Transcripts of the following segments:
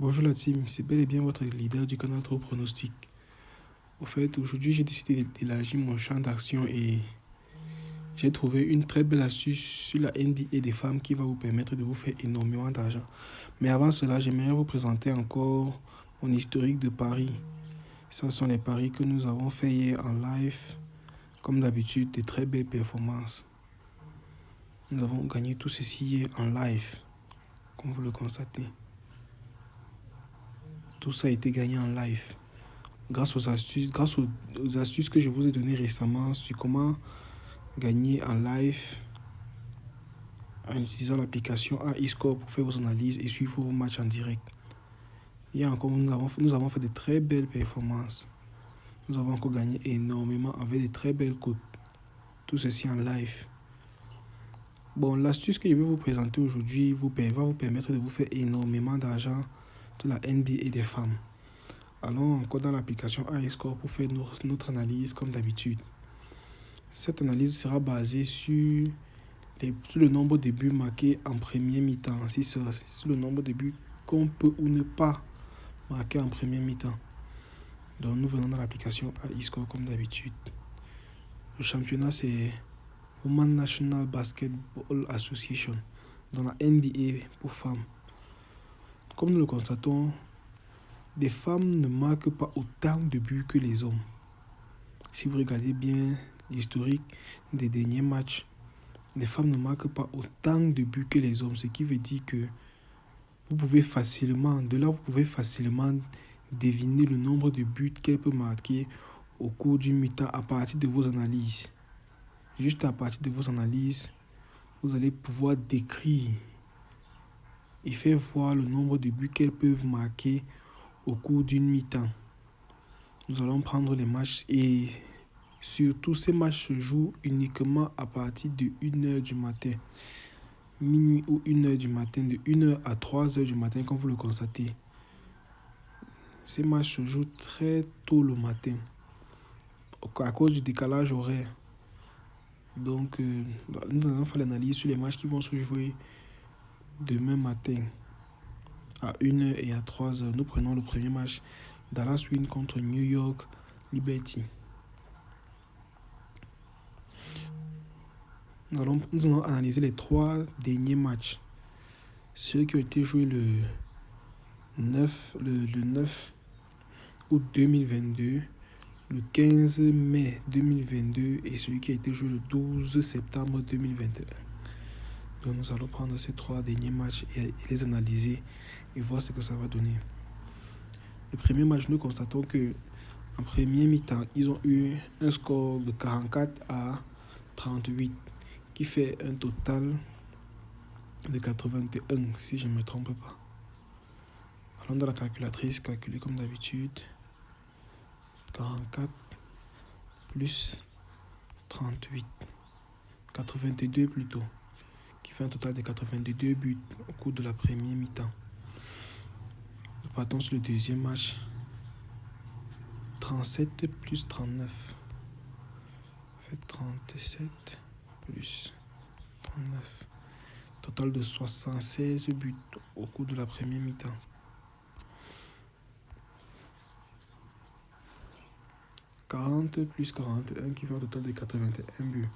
Bonjour la team, c'est bel et bien votre leader du canal Trop Pronostic. Au fait, aujourd'hui j'ai décidé d'élargir mon champ d'action et j'ai trouvé une très belle astuce sur la NBA des femmes qui va vous permettre de vous faire énormément d'argent. Mais avant cela, j'aimerais vous présenter encore mon historique de paris. Ce sont les paris que nous avons fait hier en live. Comme d'habitude, de très belles performances. Nous avons gagné tout ceci hier en live, comme vous le constatez. Tout ça a été gagné en live. Grâce aux astuces que je vous ai données récemment sur comment gagner en live en utilisant l'application eScore pour faire vos analyses et suivre vos matchs en direct. Et encore, nous avons fait de très belles performances. Nous avons encore gagné énormément avec de très belles cotes. Tout ceci en live. Bon, l'astuce que je vais vous présenter aujourd'hui va vous permettre de vous faire énormément d'argent de la NBA et des femmes. Allons encore dans l'application eScore pour faire notre analyse comme d'habitude. Cette analyse sera basée sur le nombre de buts marqués en première mi-temps. Si c'est le nombre de buts qu'on peut ou ne pas marquer en première mi-temps. Donc nous venons dans l'application eScore comme d'habitude. Le championnat c'est Women's National Basketball Association, dans la NBA pour femmes. Comme nous le constatons, les femmes ne marquent pas autant de buts que les hommes. Si vous regardez bien l'historique des derniers matchs, les femmes ne marquent pas autant de buts que les hommes, ce qui veut dire que vous pouvez facilement deviner le nombre de buts qu'elle peut marquer au cours d'une mi-temps à partir de vos analyses. Juste à partir de vos analyses, vous allez pouvoir décrire et faire voir le nombre de buts qu'elles peuvent marquer au cours d'une mi-temps. Nous allons prendre les matchs et surtout ces matchs se jouent uniquement à partir de 1h du matin. Minuit ou 1h du matin, de 1h à 3h du matin, comme vous le constatez. Ces matchs se jouent très tôt le matin, à cause du décalage horaire. Donc, nous allons faire l'analyse sur les matchs qui vont se jouer demain matin, à 1h et à 3h. Nous prenons le premier match, Dallas Wings contre New York Liberty. Nous allons analyser les 3 derniers matchs. Ceux qui ont été joués le 9 août 2022, le 15 mai 2022 et celui qui a été joué le 12 septembre 2021. Donc nous allons prendre ces 3 derniers matchs et les analyser et voir ce que ça va donner. Le premier match, nous constatons que en première mi-temps, ils ont eu un score de 44 à 38 qui fait un total de 81 si je ne me trompe pas. Allons dans la calculatrice, calculer comme d'habitude. 44 plus 38. 82 plutôt. Qui fait un total de 82 buts au cours de la première mi-temps. Nous partons sur le deuxième match. 37 plus 39. Ça fait 37 plus 39. Total de 76 buts au cours de la première mi-temps. « 40 plus 41 qui fait un total de 81 buts.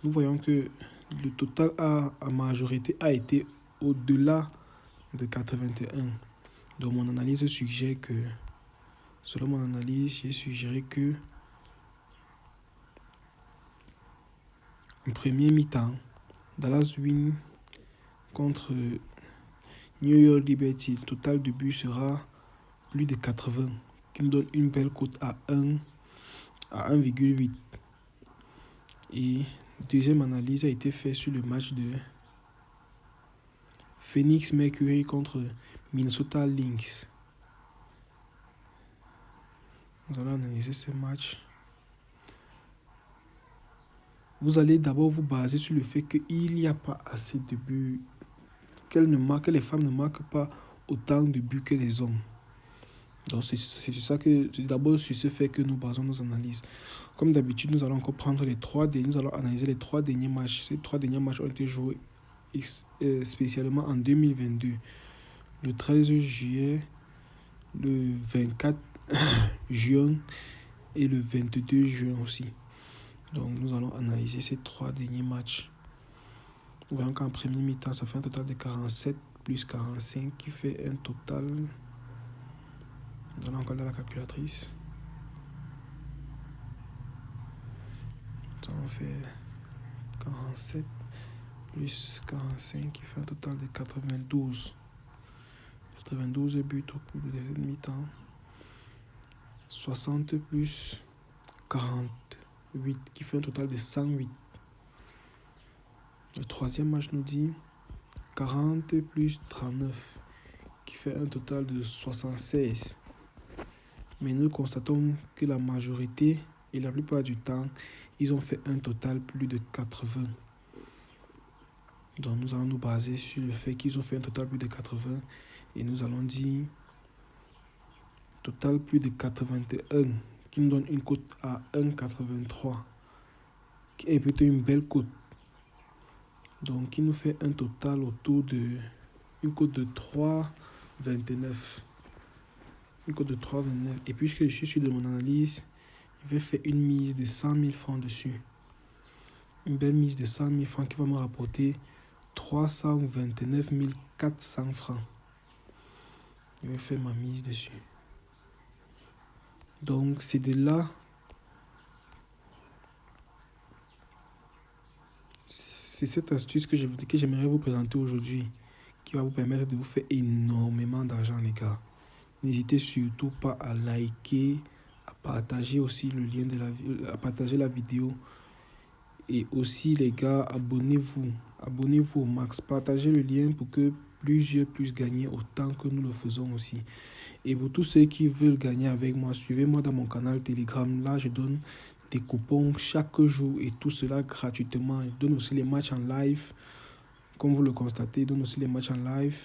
Nous voyons que le total à majorité a été au-delà de 81. Donc mon analyse suggère que, selon mon analyse, j'ai suggéré que en première mi-temps, Dallas Wings contre New York Liberty, le total de buts sera plus de 80, qui nous donne une belle cote à 1,8. Et deuxième analyse a été faite sur le match de Phoenix Mercury contre Minnesota Lynx. Nous allons analyser ce match. Vous allez d'abord vous baser sur le fait qu'il n'y a pas assez de buts, que les femmes ne marquent pas autant de buts que les hommes. Donc c'est d'abord sur ce fait que nous basons nos analyses. Comme d'habitude, nous allons encore prendre nous allons analyser les 3 derniers matchs. Ces 3 derniers matchs ont été joués spécialement en 2022. le 13 juillet, le 24 juin et le 22 juin aussi. Donc nous allons analyser ces 3 derniers matchs. Nous voyons qu'en premier mi-temps, ça fait un total de 47 plus 45 qui fait un total. Nous allons encore dans la calculatrice. On fait 47 plus 45 qui fait un total de 92. 92 buts au cours de cette mi-temps. 60 plus 48 qui fait un total de 108. Le troisième match nous dit 40 plus 39 qui fait un total de 76. Mais nous constatons que la majorité et la plupart du temps, ils ont fait un total plus de 80. Donc nous allons nous baser sur le fait qu'ils ont fait un total plus de 80 et nous allons dire total plus de 81 qui nous donne une cote à 1,83 qui est plutôt une belle cote. Donc qui nous fait un total autour de une cote de 3,29. Une cote de 3,29. Et puisque je suis sûr de mon analyse, je vais faire une mise de 100 000 francs dessus. Une belle mise de 100 000 francs qui va me rapporter 329 400 francs. Je vais faire ma mise dessus. Donc c'est de là. C'est cette astuce que j'aimerais vous présenter aujourd'hui qui va vous permettre de vous faire énormément d'argent, les gars. N'hésitez surtout pas à liker, à partager aussi le lien à partager la vidéo. Et aussi, les gars, abonnez-vous. Abonnez-vous au max. Partagez le lien pour que plusieurs puissent gagner autant que nous le faisons aussi. Et pour tous ceux qui veulent gagner avec moi, suivez-moi dans mon canal Telegram. Là, je donne des coupons chaque jour et tout cela gratuitement. Je donne aussi les matchs en live. Comme vous le constatez, je donne aussi les matchs en live.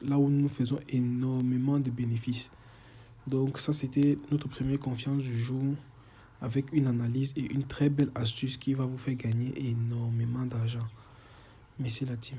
Là où nous faisons énormément de bénéfices. Donc ça, c'était notre première confiance du jour avec une analyse et une très belle astuce qui va vous faire gagner énormément d'argent. Merci la team.